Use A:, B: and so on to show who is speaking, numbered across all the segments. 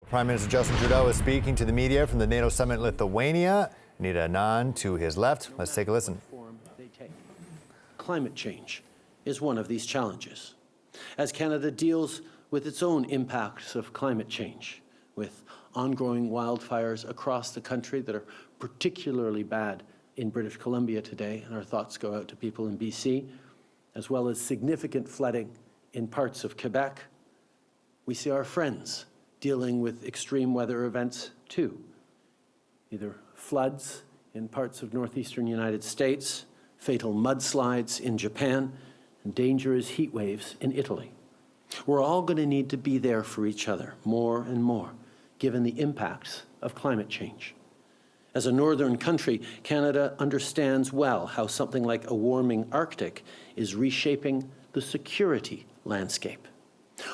A: Prime Minister Justin Trudeau is speaking to the media from the NATO summit in Lithuania. Nita Anand to his left. Let's take a listen.
B: Climate change is one of these challenges. As Canada deals with its own impacts of climate change, with ongoing wildfires across the country that are particularly bad in British Columbia today, and our thoughts go out to people in BC, as well as significant flooding in parts of Quebec, we see our friends dealing with extreme weather events too. Either floods in parts of northeastern United States, fatal mudslides in Japan, and dangerous heat waves in Italy. We're all going to need to be there for each other more and more, given the impacts of climate change. As a northern country, Canada understands well how something like a warming Arctic is reshaping the security landscape.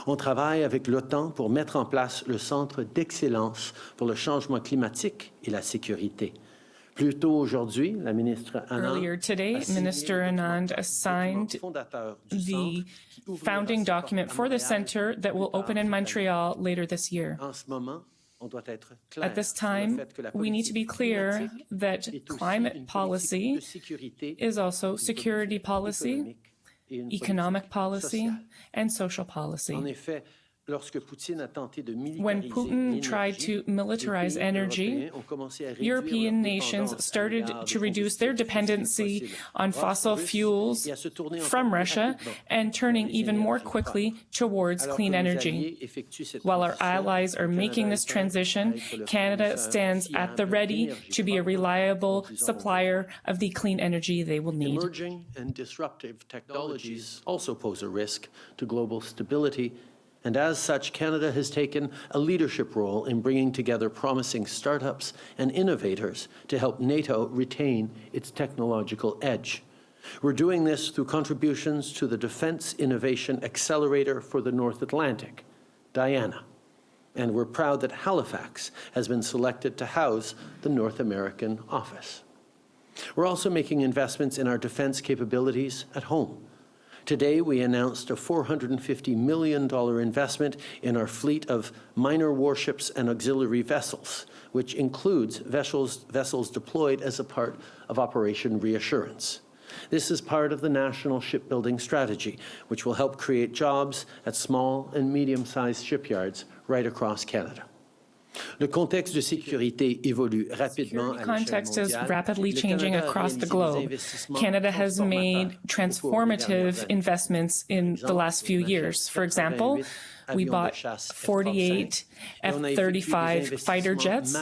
B: On travaille avec l'OTAN pour mettre en place le Centre d'excellence pour le changement climatique et la sécurité. Plus tôt aujourd'hui, la ministre Anand
C: Earlier today, Minister Anand signed the founding document for the center that will open in Montreal later this year. At this time, we need to be clear that climate policy is also security policy, economic policy, and social policy. When Putin tried to militarize energy, European nations started to reduce their dependency on fossil fuels from Russia and turning even more quickly towards clean energy. While our allies are making this transition, Canada stands at the ready to be a reliable supplier of the clean energy they will need.
B: Emerging and disruptive technologies also pose a risk to global stability. And as such, Canada has taken a leadership role in bringing together promising startups and innovators to help NATO retain its technological edge. We're doing this through contributions to the Defense Innovation Accelerator for the North Atlantic, DIANA. And we're proud that Halifax has been selected to house the North American office. We're also making investments in our defense capabilities at home. Today, we announced a $450 million investment in our fleet of minor warships and auxiliary vessels, which includes vessels deployed as a part of Operation Reassurance. This is part of the national shipbuilding strategy, which will help create jobs at small and medium-sized shipyards right across Canada. Le contexte de sécurité évolue rapidement.
C: The context is rapidly changing across the globe. Canada has made transformative investments in the last few years. For example, we bought 48 F-35 fighter jets,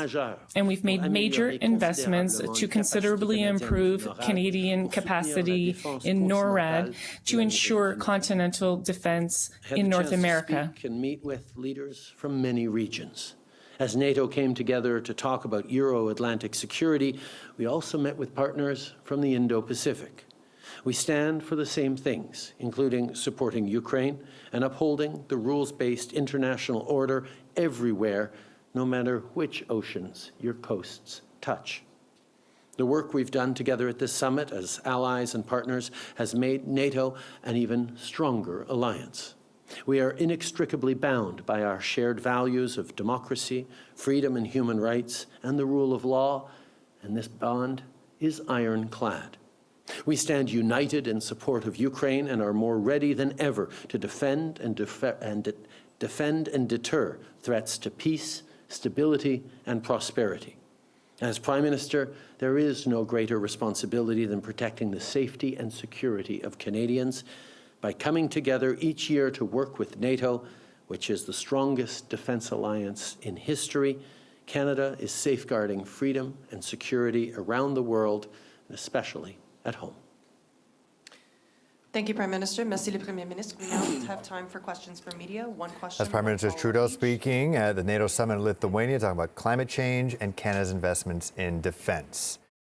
C: and we've made major investments to considerably improve Canadian capacity in NORAD to ensure continental defense in North America.
B: Can meet with leaders from many regions. As NATO came together to talk about Euro-Atlantic security, we also met with partners from the Indo-Pacific. We stand for the same things, including supporting Ukraine and upholding the rules-based international order everywhere, no matter which oceans your coasts touch. The work we've done together at this summit as allies and partners has made NATO an even stronger alliance. We are inextricably bound by our shared values of democracy, freedom and human rights, and the rule of law, and this bond is ironclad. We stand united in support of Ukraine and are more ready than ever to defend and deter threats to peace, stability, and prosperity. As Prime Minister, there is no greater responsibility than protecting the safety and security of Canadians. By coming together each year to work with NATO, which is the strongest defense alliance in history, Canada is safeguarding freedom and security around the world, and especially at home.
D: Thank you, Prime Minister. Merci, le Premier Ministre. We now have time for questions from media. One question.
A: That's Prime Minister Trudeau speaking at the NATO summit in Lithuania, talking about climate change and Canada's investments in defense.